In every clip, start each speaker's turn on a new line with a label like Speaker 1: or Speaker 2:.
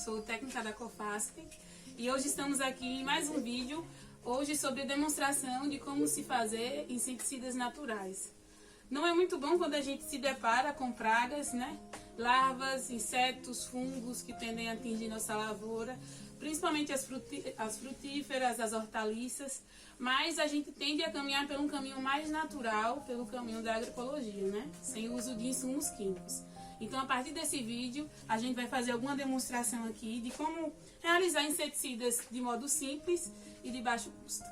Speaker 1: sou técnica da Cofasp e hoje estamos aqui em mais um vídeo, hoje sobre a demonstração de como se fazer inseticidas naturais. Não é muito bom quando a gente se depara com pragas, né? Larvas, insetos, fungos que tendem a atingir nossa lavoura, principalmente as frutíferas, as hortaliças, mas a gente tende a caminhar por um caminho mais natural, pelo caminho da agroecologia, né? Sem o uso de insumos químicos. Então, a partir desse vídeo, a gente vai fazer alguma demonstração aqui de como realizar inseticidas de modo simples e de baixo custo.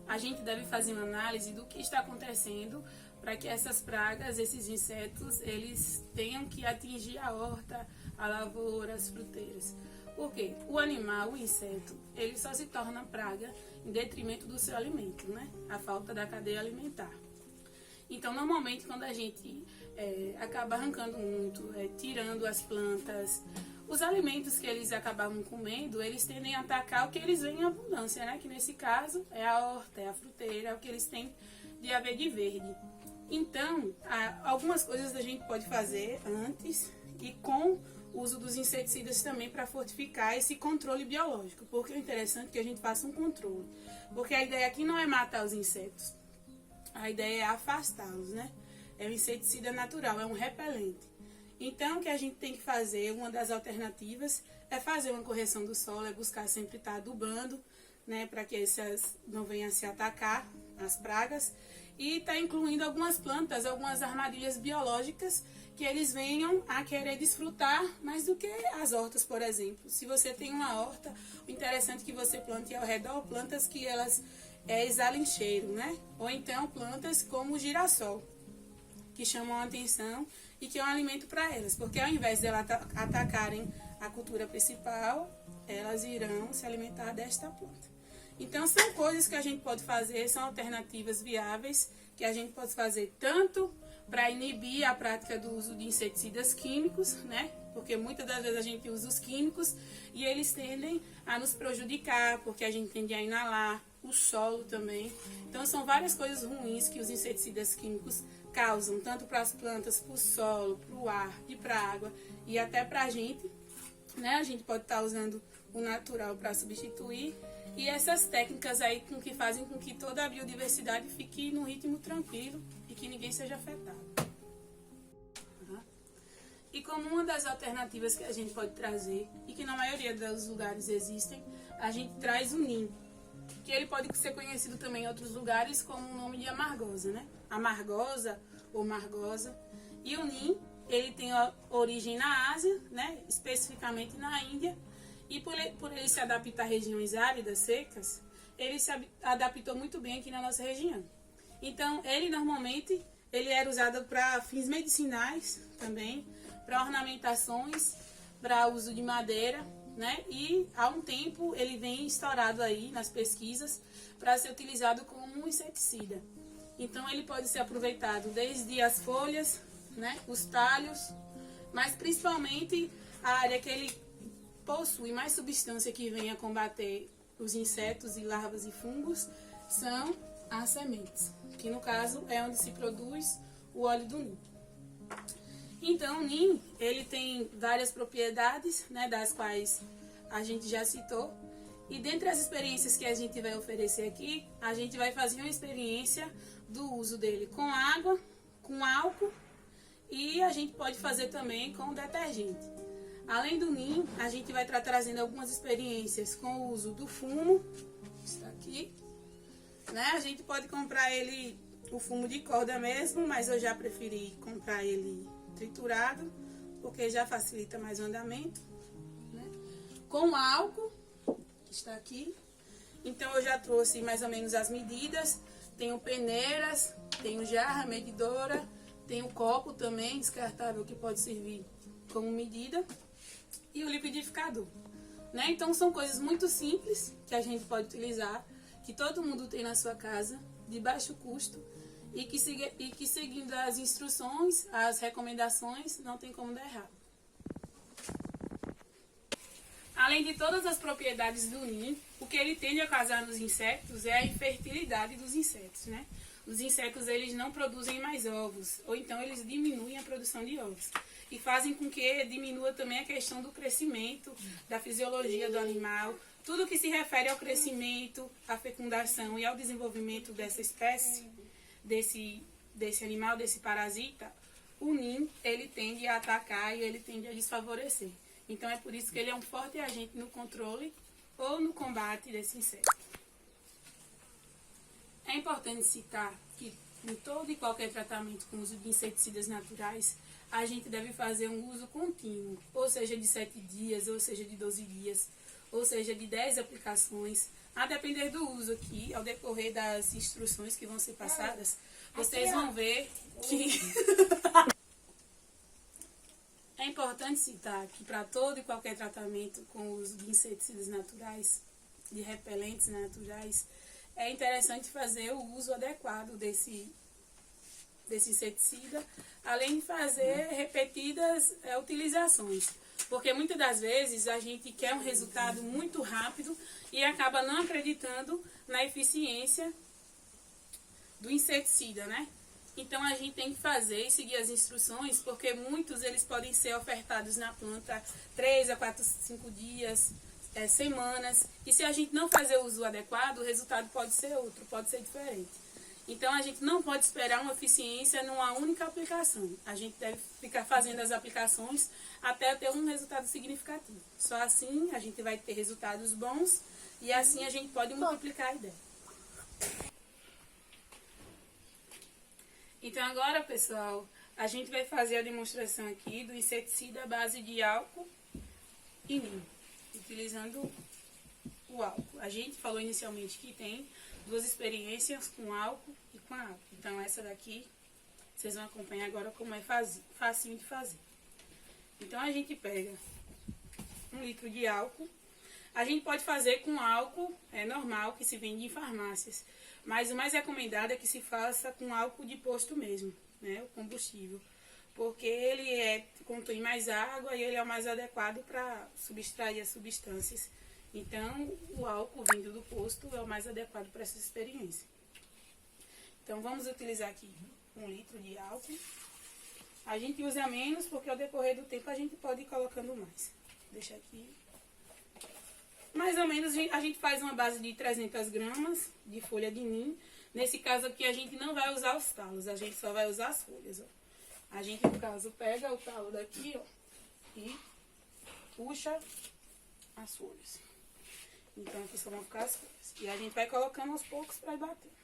Speaker 1: A gente deve fazer uma análise do que está acontecendo para que essas pragas, esses insetos, eles tenham que atingir a horta, a lavoura, as fruteiras. Por quê? O animal, o inseto, ele só se torna praga em detrimento do seu alimento, né? A falta da cadeia alimentar. Então, normalmente, quando a gente acaba arrancando muito, tirando as plantas, os alimentos que eles acabavam comendo, eles tendem a atacar o que eles veem em abundância, né? Que nesse caso é a horta, é a fruteira, é o que eles têm de haver de verde. Então, algumas coisas a gente pode fazer antes e com o uso dos inseticidas também para fortificar esse controle biológico. Porque é interessante que a gente faça um controle. Porque a ideia aqui não é matar os insetos. A ideia é afastá-los, né? É um inseticida natural, é um repelente. Então, o que a gente tem que fazer, uma das alternativas, é fazer uma correção do solo, é buscar sempre estar adubando, né? Para que essas não venham a se atacar, as pragas. E está incluindo algumas plantas, algumas armadilhas biológicas que eles venham a querer desfrutar mais do que as hortas, por exemplo. Se você tem uma horta, o interessante é que você plante ao redor plantas que elas exalem cheiro, né? Ou então plantas como o girassol, que chamam a atenção e que é um alimento para elas, porque ao invés de elas atacarem a cultura principal, elas irão se alimentar desta planta. Então, são coisas que a gente pode fazer, são alternativas viáveis que a gente pode fazer tanto para inibir a prática do uso de inseticidas químicos, né? Porque muitas das vezes a gente usa os químicos e eles tendem a nos prejudicar, porque a gente tende a inalar, o solo também. Então, são várias coisas ruins que os inseticidas químicos causam, tanto para as plantas, para o solo, para o ar e para a água e até para a gente, né? A gente pode estar usando o natural para substituir. E essas técnicas aí que fazem com que toda a biodiversidade fique num ritmo tranquilo e que ninguém seja afetado. E como uma das alternativas que a gente pode trazer, e que na maioria dos lugares existem, a gente traz o NIM, que ele pode ser conhecido também em outros lugares como o nome de amargosa, né? Amargosa ou margosa. E o NIM, ele tem origem na Ásia, né? Especificamente na Índia. E por ele se adaptar a regiões áridas, secas, ele se adaptou muito bem aqui na nossa região. Então, ele normalmente era usado para fins medicinais também, para ornamentações, para uso de madeira, né? E há um tempo ele vem estourado aí nas pesquisas para ser utilizado como um inseticida. Então, ele pode ser aproveitado desde as folhas, né? Os talhos, mas principalmente a área que ele possui mais substância que venha combater os insetos e larvas e fungos são as sementes, que no caso é onde se produz o óleo do NIM. Então, o NIM, ele tem várias propriedades, né, das quais a gente já citou, e dentre as experiências que a gente vai oferecer aqui, a gente vai fazer uma experiência do uso dele com água, com álcool, e a gente pode fazer também com detergente. Além do NIM, a gente vai estar trazendo algumas experiências com o uso do fumo, que está aqui, né? A gente pode comprar ele, o fumo de corda mesmo, mas eu já preferi comprar ele triturado, porque já facilita mais o andamento, né? Com álcool, que está aqui. Então, eu já trouxe mais ou menos as medidas. Tenho peneiras, tenho jarra medidora, tenho copo também descartável que pode servir como medida. E o liquidificador, né? Então, são coisas muito simples que a gente pode utilizar, que todo mundo tem na sua casa, de baixo custo, e que seguindo as instruções, as recomendações, não tem como dar errado. Além de todas as propriedades do NIM, o que ele tende a causar nos insetos é a infertilidade dos insetos, né? os insetos eles não produzem mais ovos, ou então eles diminuem a produção de ovos. E fazem com que diminua também a questão do crescimento, da fisiologia do animal. Tudo que se refere ao crescimento, à fecundação e ao desenvolvimento dessa espécie, desse animal, desse parasita, o NIM, ele tende a atacar e ele tende a desfavorecer. Então é por isso que ele é um forte agente no controle ou no combate desse inseto. É importante citar que em todo e qualquer tratamento com uso de inseticidas naturais, a gente deve fazer um uso contínuo, ou seja, de 7 dias, ou seja, de 12 dias, ou seja, de 10 aplicações, a depender do uso aqui, ao decorrer das instruções que vão ser passadas, vocês vão ver que... É importante citar que para todo e qualquer tratamento com o uso de inseticidas naturais, de repelentes naturais, é interessante fazer o uso adequado desse inseticida, além de fazer repetidas utilizações. Porque muitas das vezes a gente quer um resultado muito rápido e acaba não acreditando na eficiência do inseticida, né? Então a gente tem que fazer e seguir as instruções, porque muitos eles podem ser ofertados na planta 3 a 4, 5 dias, semanas. E se a gente não fazer o uso adequado, o resultado pode ser outro, pode ser diferente. Então a gente não pode esperar uma eficiência numa única aplicação. A gente deve ficar fazendo as aplicações até ter um resultado significativo. Só assim a gente vai ter resultados bons e assim a gente pode multiplicar a ideia. Então agora, pessoal, a gente vai fazer a demonstração aqui do inseticida à base de álcool e NIM, utilizando o álcool. A gente falou inicialmente que tem 2 experiências com álcool e com água. Então essa daqui, vocês vão acompanhar agora como é facinho de fazer. Então a gente pega 1 litro de álcool. A gente pode fazer com álcool normal, que se vende em farmácias. Mas o mais recomendado é que se faça com álcool de posto mesmo, né, o combustível. Porque ele contém mais água e ele é o mais adequado para subtrair as substâncias. Então, o álcool vindo do posto é o mais adequado para essa experiência. Então, vamos utilizar aqui 1 litro de álcool. A gente usa menos porque ao decorrer do tempo a gente pode ir colocando mais. Deixa aqui. Mais ou menos a gente faz uma base de 300 gramas de folha de NIM. Nesse caso aqui a gente não vai usar os talos, a gente só vai usar as folhas. Ó. A gente, no caso, pega o talo daqui, ó, e puxa as folhas. Então aqui só vão ficar as folhas. E a gente vai colocando aos poucos para ir bater.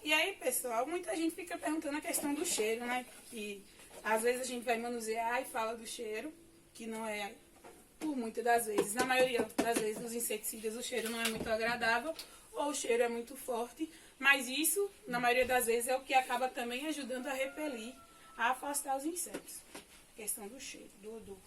Speaker 1: E aí, pessoal, muita gente fica perguntando a questão do cheiro, né? Que às vezes a gente vai manusear e fala do cheiro, que não é, por muitas das vezes, na maioria das vezes dos inseticidas o cheiro não é muito agradável ou o cheiro é muito forte, mas isso, na maioria das vezes, é o que acaba também ajudando a repelir, a afastar os insetos. A questão do cheiro, do odor.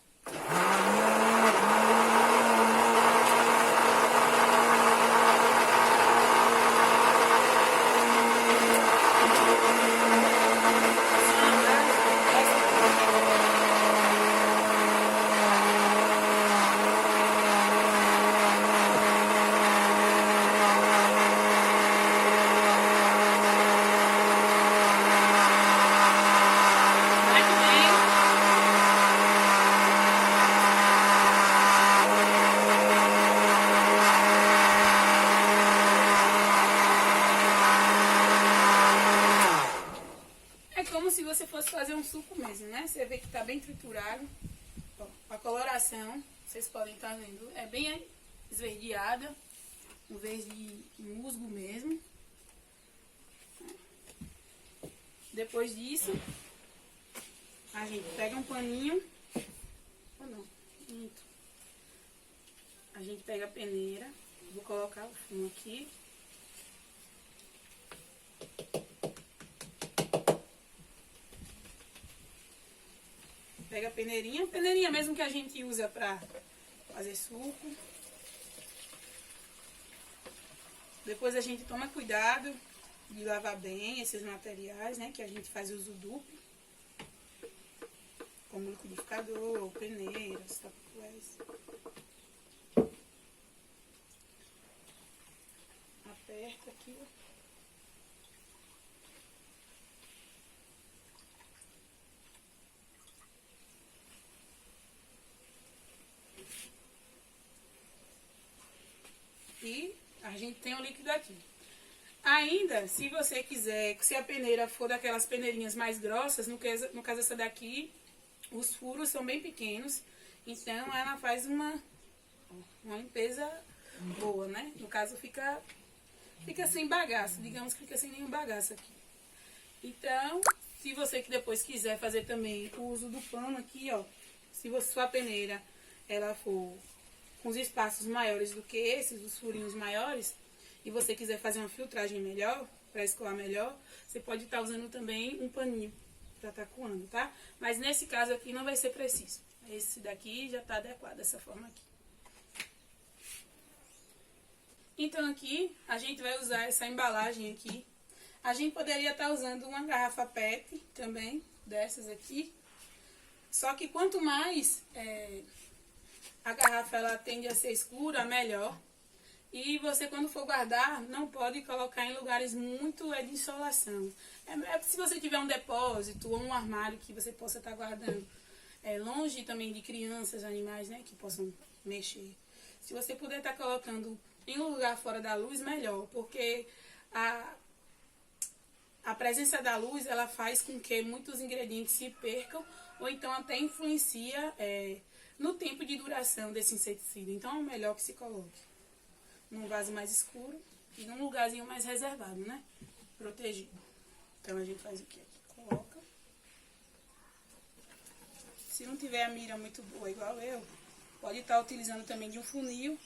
Speaker 1: Se você fosse fazer um suco mesmo, né? Você vê que tá bem triturado. Ó, a coloração, vocês podem estar vendo, é bem esverdeada, um verde musgo mesmo. Depois disso, a gente pega um paninho. Oh, não, minto. A gente pega a peneira, vou colocar o fumo aqui. Pega a peneirinha mesmo que a gente usa pra fazer suco. Depois a gente toma cuidado de lavar bem esses materiais, né, que a gente faz uso duplo, como liquidificador, peneiras, tapuéis. Aperta aqui, ó. E a gente tem o líquido aqui. Ainda, se você quiser, se a peneira for daquelas peneirinhas mais grossas, no caso essa daqui, os furos são bem pequenos, então ela faz uma limpeza boa, né? No caso fica sem bagaço, digamos que fica sem nenhum bagaço aqui. Então, se você que depois quiser fazer também o uso do pano aqui, ó, se sua peneira ela for com os espaços maiores do que esses, os furinhos maiores, e você quiser fazer uma filtragem melhor, para escoar melhor, você pode estar usando também um paninho para estar coando, tá? Mas nesse caso aqui não vai ser preciso. Esse daqui já está adequado dessa forma aqui. Então aqui a gente vai usar essa embalagem aqui. A gente poderia estar usando uma garrafa PET também, dessas aqui. Só que quanto mais a garrafa ela tende a ser escura, melhor. E você, quando for guardar, não pode colocar em lugares muito de insolação. Se você tiver um depósito ou um armário que você possa estar guardando, longe também de crianças, animais, né, que possam mexer. Se você puder estar colocando em um lugar fora da luz, melhor, porque a presença da luz, ela faz com que muitos ingredientes se percam, ou então até influencia no tempo de duração desse inseticida. Então é melhor que se coloque num vaso mais escuro e num lugarzinho mais reservado, né? Protegido. Então a gente faz o quê? Coloca. Se não tiver a mira muito boa, igual eu, pode estar utilizando também de um funil.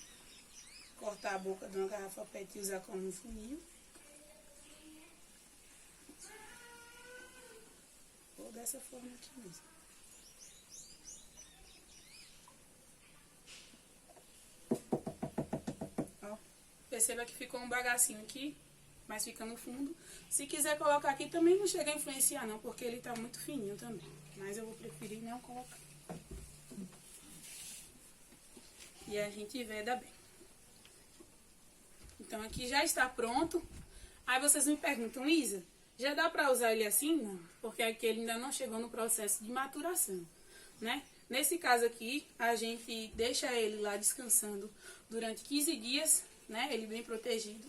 Speaker 1: Cortar a boca de uma garrafa PET e usar como um funil. Ou dessa forma aqui mesmo. Perceba que ficou um bagacinho aqui, mas fica no fundo. Se quiser colocar aqui, também não chega a influenciar não, porque ele tá muito fininho também. Mas eu vou preferir não colocar. E a gente veda bem. Então aqui já está pronto. Aí vocês me perguntam, Isa, já dá pra usar ele assim? Não, porque aqui ele ainda não chegou no processo de maturação, né? Nesse caso aqui, a gente deixa ele lá descansando durante 15 dias, né? Ele bem protegido.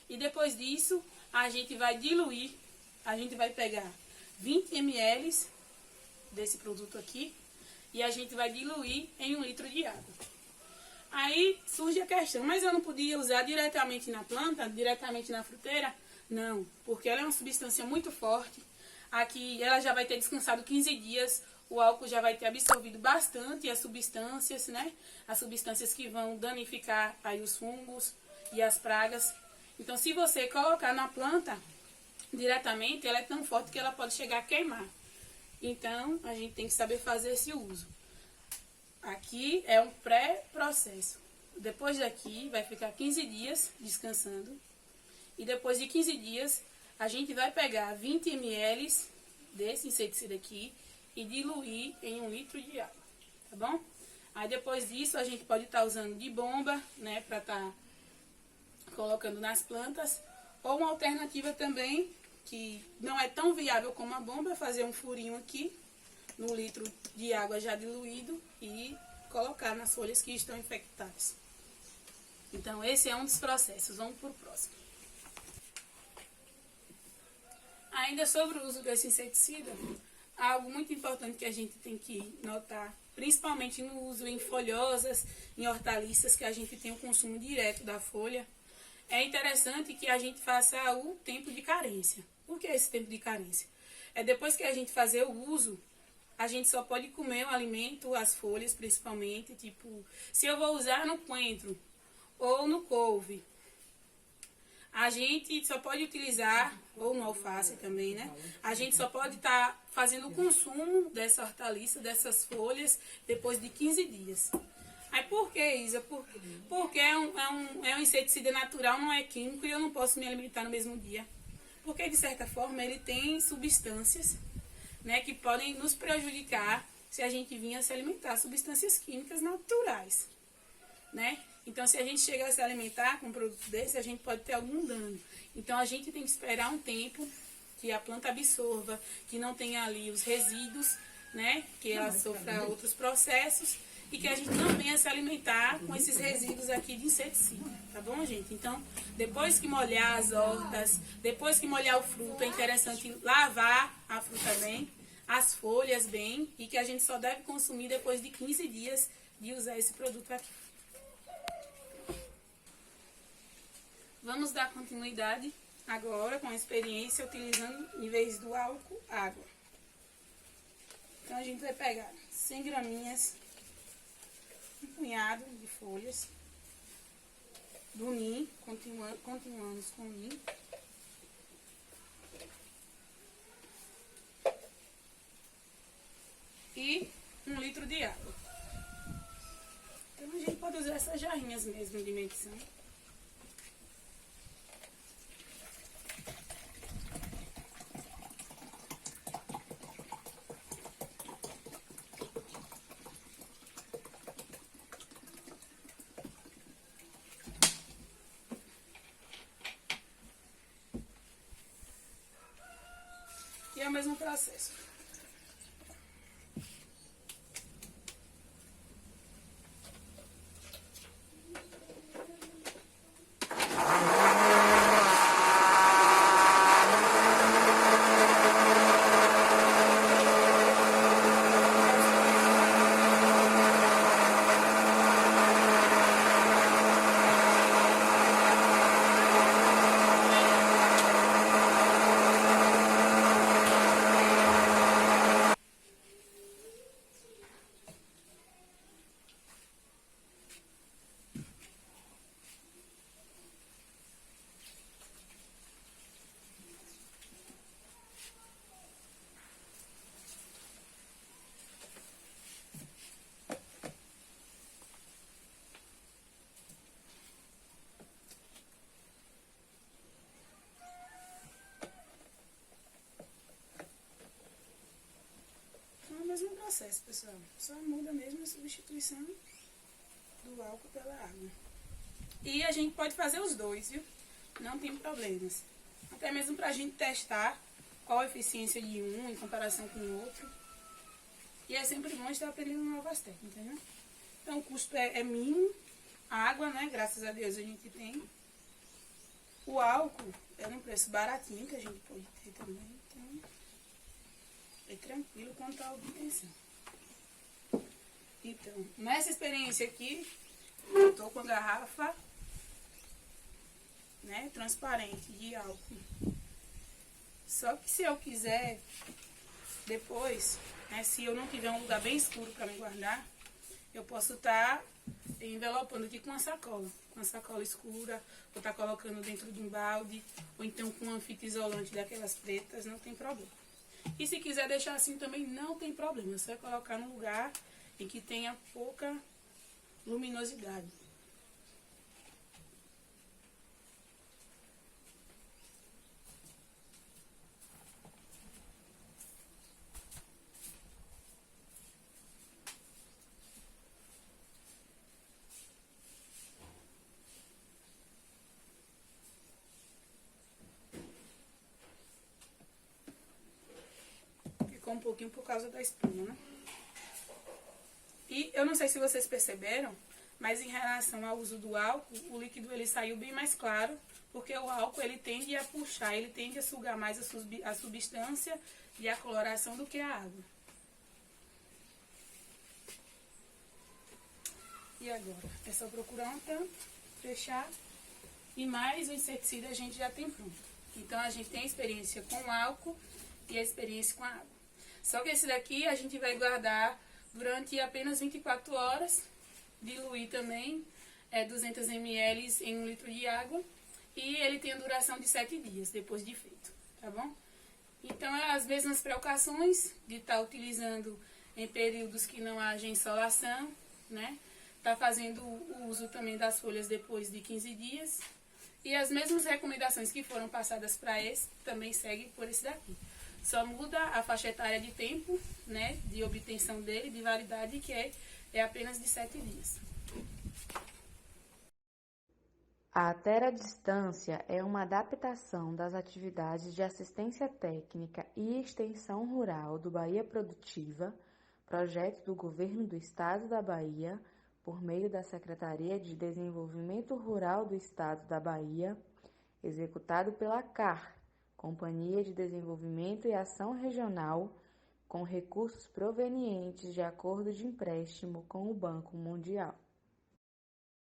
Speaker 1: E depois disso, a gente vai diluir, a gente vai pegar 20 ml desse produto aqui e a gente vai diluir em 1 litro de água. Aí surge a questão, mas eu não podia usar diretamente na planta, diretamente na fruteira? Não, porque ela é uma substância muito forte. Aqui ela já vai ter descansado 15 dias, o álcool já vai ter absorvido bastante as substâncias, né? As substâncias que vão danificar aí os fungos e as pragas. Então, se você colocar na planta diretamente, ela é tão forte que ela pode chegar a queimar. Então, a gente tem que saber fazer esse uso. Aqui é um pré-processo. Depois daqui, vai ficar 15 dias descansando. E depois de 15 dias, a gente vai pegar 20 ml desse inseticida aqui e diluir em 1 litro de água, tá bom? Aí depois disso, a gente pode estar usando de bomba, né, para estar colocando nas plantas. Ou uma alternativa também, que não é tão viável como a bomba, é fazer um furinho aqui no litro de água já diluído e colocar nas folhas que estão infectadas. Então, esse é um dos processos. Vamos para o próximo. Ainda sobre o uso desse inseticida, algo muito importante que a gente tem que notar, principalmente no uso em folhosas, em hortaliças, que a gente tem o consumo direto da folha, é interessante que a gente faça o tempo de carência. Por que esse tempo de carência? É depois que a gente fazer o uso, a gente só pode comer o alimento, as folhas principalmente, tipo, se eu vou usar no coentro ou no couve, A gente só pode utilizar, ou no alface também, né? A gente só pode estar fazendo o consumo dessa hortaliça, dessas folhas, depois de 15 dias. Aí por que, Isa? Porque é um inseticida natural, não é químico, e eu não posso me alimentar no mesmo dia. Porque, de certa forma, ele tem substâncias, né, que podem nos prejudicar se a gente vinha se alimentar, substâncias químicas naturais, né? Então, se a gente chega a se alimentar com um produto desse, a gente pode ter algum dano. Então, a gente tem que esperar um tempo que a planta absorva, que não tenha ali os resíduos, né? Que ela sofra outros processos e que a gente não venha se alimentar com esses resíduos aqui de inseticida, tá bom, gente? Então, depois que molhar as hortas, depois que molhar o fruto, é interessante lavar a fruta bem, as folhas bem, e que a gente só deve consumir depois de 15 dias de usar esse produto aqui. Vamos dar continuidade agora com a experiência utilizando, em vez do álcool, água. Então, a gente vai pegar 100 graminhas, um punhado de folhas do NIM, continuamos com o NIM. E 1 litro de água. Então, a gente pode usar essas jarrinhas mesmo de medição. E é o mesmo processo. Mesmo processo, pessoal. Só muda mesmo a substituição do álcool pela água. E a gente pode fazer os dois, viu? Não tem problemas. Até mesmo pra gente testar qual a eficiência de um em comparação com o outro. E é sempre bom estar aprendendo novas técnicas, né? Então o custo é mínimo. A água, né? Graças a Deus a gente tem. O álcool é um preço baratinho que a gente pode ter também. Então, é tranquilo quanto à obtenção. Então, nessa experiência aqui, eu tô com a garrafa, né, transparente de álcool. Só que se eu quiser, depois, né, se eu não tiver um lugar bem escuro para me guardar, eu posso estar envelopando aqui com uma sacola escura, ou estar colocando dentro de um balde, ou então com uma fita isolante daquelas pretas, não tem problema. E se quiser deixar assim também não tem problema, é só colocar num lugar em que tenha pouca luminosidade. Um pouquinho por causa da espuma, né? E eu não sei se vocês perceberam, mas em relação ao uso do álcool, o líquido ele saiu bem mais claro, porque o álcool ele tende a puxar, ele tende a sugar mais a substância e a coloração do que a água. E agora? É só procurar um tampo, fechar, e mais o inseticida a gente já tem pronto. Então a gente tem a experiência com o álcool e a experiência com a água. Só que esse daqui a gente vai guardar durante apenas 24 horas, diluir também 200 ml em 1 litro de água e ele tem a duração de 7 dias depois de feito, tá bom? Então, é as mesmas precauções de estar utilizando em períodos que não haja insolação, né? Tá fazendo o uso também das folhas depois de 15 dias. E as mesmas recomendações que foram passadas para esse, também seguem por esse daqui. Só muda a faixa etária de tempo, né, de obtenção dele, de validade, que é apenas de 7 dias.
Speaker 2: A teradistância é uma adaptação das atividades de assistência técnica e extensão rural do Bahia Produtiva, projeto do Governo do Estado da Bahia, por meio da Secretaria de Desenvolvimento Rural do Estado da Bahia, executado pela CAR, Companhia de Desenvolvimento e Ação Regional, com recursos provenientes de acordo de empréstimo com o Banco Mundial.